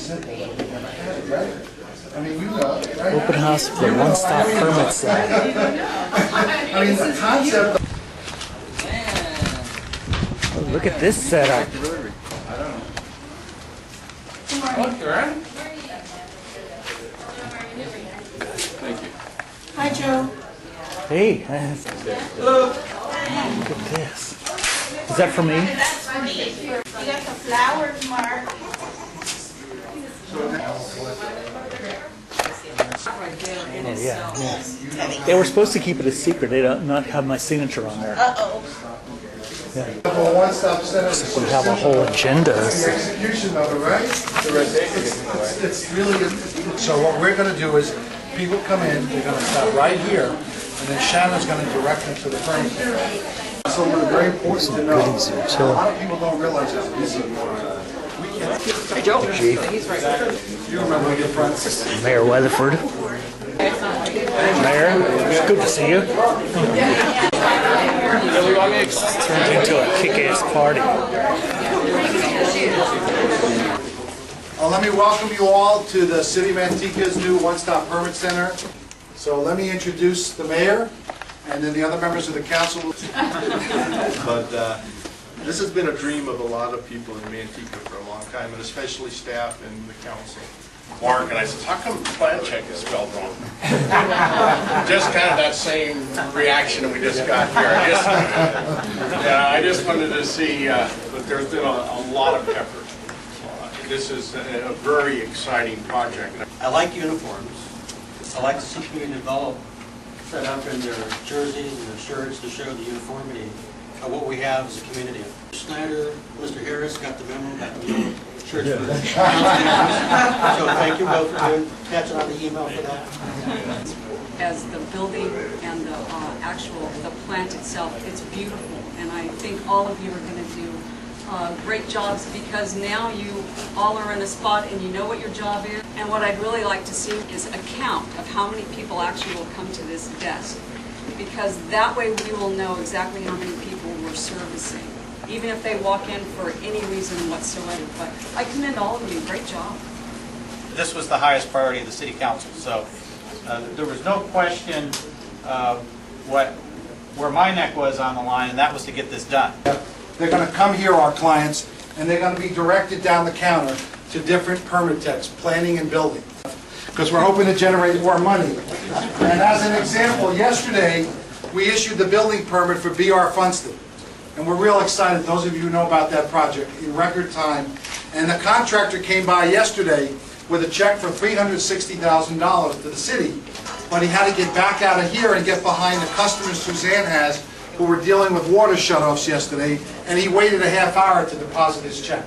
simple that we never had it, right? I mean, you know, right? Open house for one-stop permit center. I mean, the concept of... Oh, look at this setup. Thank you. Hi, Joe. Hey, Hello. look at this. Is that for me? That's for me. You got the flowers, Mark. Oh yeah. They were supposed to keep it a secret. They don't not have my signature on there. Uh-oh. Yeah. A one-stop center. We have a whole agenda. The execution of it, right? It's really, so what we're going to do is, people come in, they're going to stop right here, and then Shannon's going to direct them to the permit. So it's very important to know. A lot of people don't realize how busy we are. Hey, Joe. Chief. You remember your friends? Mayor Weatherford. Mayor, it's good to see you. Turned into a kick-ass party. Let me welcome you all to the City of Manteca's new one-stop permit center. So let me introduce the mayor, and then the other members of the council. But this has been a dream of a lot of people in Manteca for a long time, and especially staff and the council. Mark, and I said, how come plan check is spelled wrong? Just kind of that same reaction that we just got here. I just wanted to see that there's been a lot of effort. This is a very exciting project. I like uniforms. I like to see community develop set up in their jerseys and their shirts to show the uniformity of what we have as a community. Schneider, Mr. Harris got the memo, got the little shirts for that. So thank you both for catching on the email for that. As the building and the the plant itself, it's beautiful, and I think all of you are going to do great jobs, because now you all are in a spot and you know what your job is. And what I'd really like to see is a count of how many people actually will come to this desk, because that way we will know exactly how many people we're servicing, even if they walk in for any reason whatsoever. But I commend all of you. Great job. This was the highest priority of the City Council, so there was no question where my neck was on the line, and that was to get this done. They're going to come here, our clients, and they're going to be directed down the counter to different permit techs, planning and building, because we're hoping to generate more money. And as an example, yesterday we issued the building permit for BR Funston, and we're real excited. Those of you who know about that project, in record time. And the contractor came by yesterday with a check for $360,000 to the city, but he had to get back out of here and get behind the customers Suzanne has, who were dealing with water shutoffs yesterday, and he waited a half hour to deposit his check.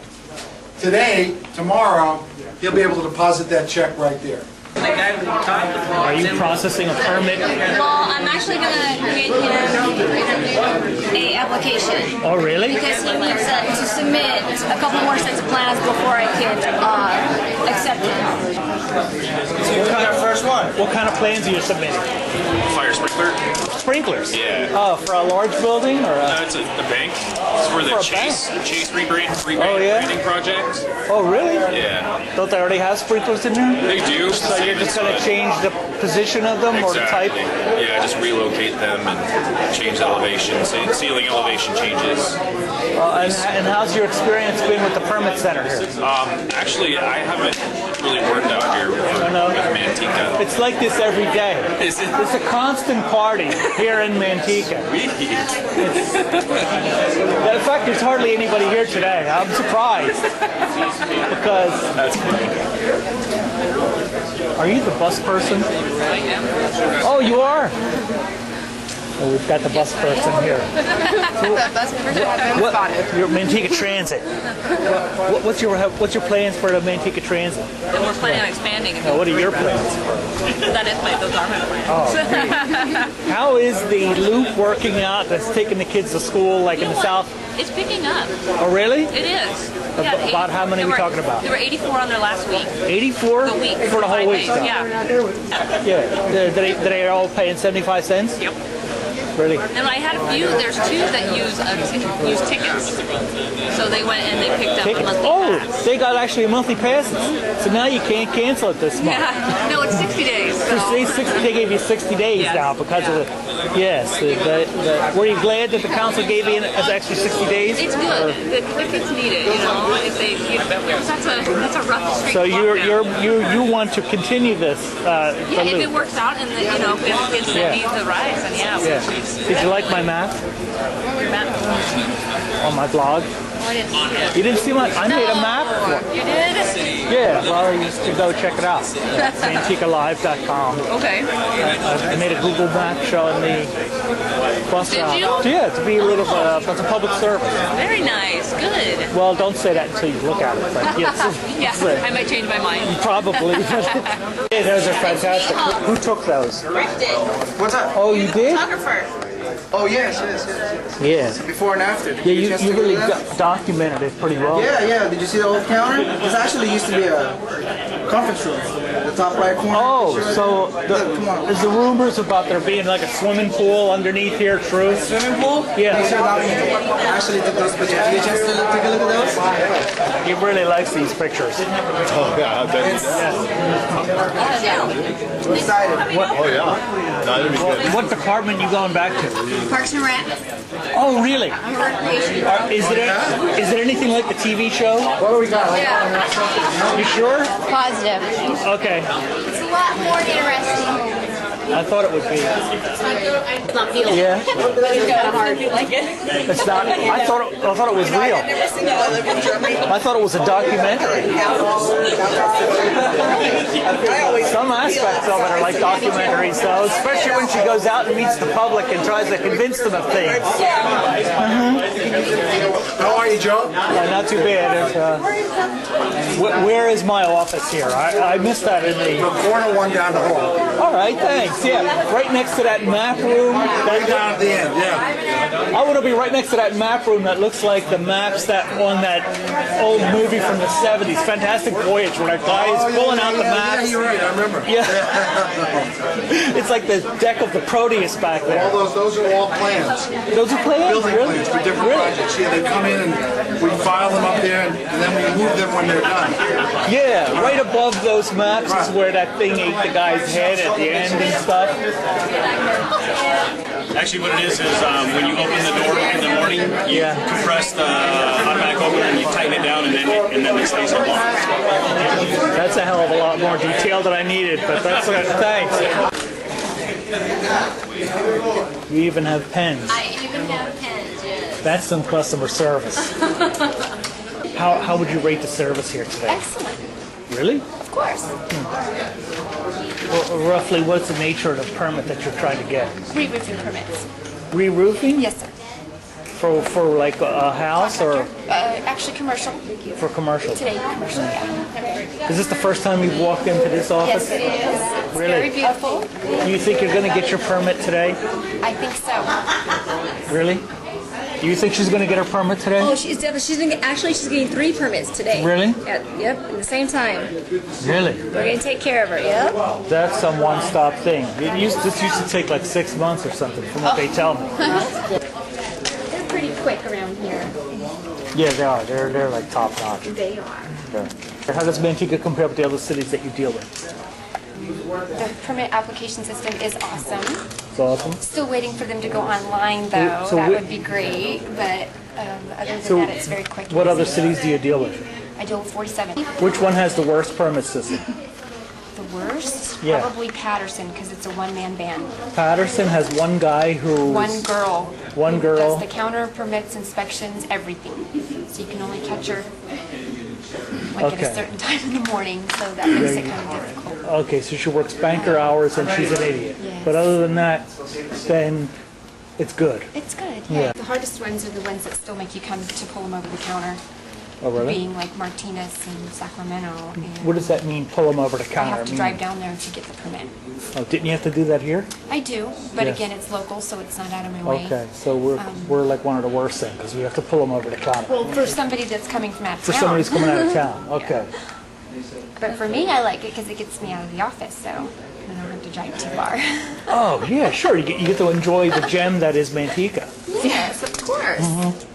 Today, tomorrow, he'll be able to deposit that check right there. Are you processing a permit? Well, I'm actually going to create him a application. Oh, really? Because he needs to submit a couple more sets of plans before I can accept it. What kind of plans are you submitting? Fire sprinkler? Sprinklers? Yeah. Oh, for a large building or a... No, it's a bank. It's for the Chase rebranding project. Oh, really? Yeah. Don't they already have sprinklers in there? They do. So you're just going to change the position of them or the type? Yeah, just relocate them and change the elevation. Ceiling elevation changes. And how's your experience been with the permit center here? Actually, I haven't really worked out here with Manteca. It's like this every day. Is it? It's a constant party here in Manteca. In fact, there's hardly anybody here today. I'm surprised. Because... Are you the bus person? I am. Oh, you are? Oh, we've got the bus person here. Your Manteca Transit. What's your plans for the Manteca Transit? We're planning on expanding. Now, what are your plans? Those are my plans. Oh. How is the loop working out that's taking the kids to school, like in the south? It's picking up. Oh, really? It is. About how many are we talking about? There were 84 on their last week. 84? The week. For the whole week? Yeah. Yeah. They all paying 75 cents? Yep. Really? And I had a few. There's two that use tickets. So they went and they picked up a monthly pass. They got actually monthly passes. So now you can't cancel it this month. Yeah. No, it's 60 days. So. They gave you 60 days now because of the. Yes. Were you glad that the council gave you an extra 60 days? It's good. The kids need it. If they, that's a rough street. So you want to continue this? Yeah, if it works out and if kids send me the rides, then yeah. Did you like my map? On my blog? Oh, I didn't see it. You didn't see my? I made a map. You did? Yeah. Well, you used to go check it out. MantecaLive.com. Okay. I made a Google map showing the bus route. Did you? Yeah, to be a little that's a public service. Very nice. Good. Well, don't say that until you look at it. But yes, Yeah, I might change my mind. probably. Yeah, those are fantastic. Who took those? Rick did. What's up? Oh, you did? Photographer. Oh, yes. Yeah. Before and after. Yeah, you really documented it pretty well. Yeah. Did you see the old counter? This actually used to be a conference room. The top right corner. Oh, so Come on. there's the rumors about there being like a swimming pool underneath here, true? Swimming pool? Yeah. Make sure that we actually took those pictures. Did you get a chance to take a look at those? He really likes these pictures. Oh, yeah, I bet he does. We're excited. Oh, yeah. No, it'd be good. What department you going back to? Parks and Rec. Oh, really? Recreation. Is it anything like the TV show? What do we got? You sure? Positive. Okay. It's a lot more interesting. I thought it would be. It's not feeling. Yeah. It's kind of hard. Like it. It's not. I thought it was real. I thought it was a documentary. Some aspects of it are like documentaries, though, especially when she goes out and meets the public and tries to convince them of things. How are you, Joe? Not too bad. Where is my office here? I missed that in the Corner one down the hall. All right, thanks. Yeah, right next to that map room. Right down at the end, yeah. I want to be right next to that map room that looks like the maps that on that old movie from the 70s, Fantastic Voyage, where that guy is pulling out the maps. Yeah, you're right, I remember. Yeah. It's like the deck of the Proteus back there. All those are all plans. Those are plans? Building Really? plans for different projects. Yeah, they come in and we file them up there and then we move them when they're done. Yeah, right above those maps is where that thing ate the guy's head at the end and stuff. Actually, what it is when you open the door in the morning, you compress the automatic opener and you tighten it down, and then it stays unlocked. That's a hell of a lot more detail than I needed, but that's good. Thanks. You even have pens. I even have pens, yes. That's some customer service. How would you rate the service here today? Excellent. Really? Of course. Well, roughly, what's the nature of the permit that you're trying to get? Re-roofing permits. Re-roofing? Yes, sir. For like a house or Actually, commercial. for commercial? Today, commercial, yeah. Is this the first time you've walked into this office? Yes, it is. It's Really? very beautiful. Do you think you're going to get your permit today? I think so. Really? Do you think she's going to get her permit today? Oh, she's getting 3 permits today. Really? Yep, at the same time. Really? We're going to take care of her, yep. That's some one-stop thing. This used to take like 6 months or something from what they tell me. They're pretty quick around here. Yeah, they are. They're like top-notch. They are. Yeah. How does Manteca compare with the other cities that you deal with? The permit application system is awesome. It's awesome. Still waiting for them to go online, though. So that we- would be great, but other than So that, it's very quick. what other cities do you deal with? I deal with 47. Which one has the worst permit system? The worst? Yeah. Probably Patterson, because it's a one-man band. Patterson has one guy who. One girl. One who girl. does the counter, permits, inspections, everything. So you can only catch her like at Okay. a certain time in the morning, so that makes it kind of difficult. Okay, so she works banker hours and she's an idiot. Yes. But other than that, then it's good. It's good, Yeah. yeah. The hardest ones are the ones that still make you come to pull them over the counter. Oh, really? Being like Martinez and Sacramento. And What does that mean, pull them over the I counter? have to drive down there to get the permit. Oh, didn't you have to do that here? I do, but Yes. again, it's local, so it's not out of my way. Okay, so we're like one of the worst then, because we have to pull them over the counter. Well, for somebody that's coming from out of For town. somebody who's coming out of town, okay. But for me, I like it because it gets me out of the office, so. I don't have to drive too far. Oh, yeah, sure. You get to enjoy the gem that is Manteca. Yes, of course.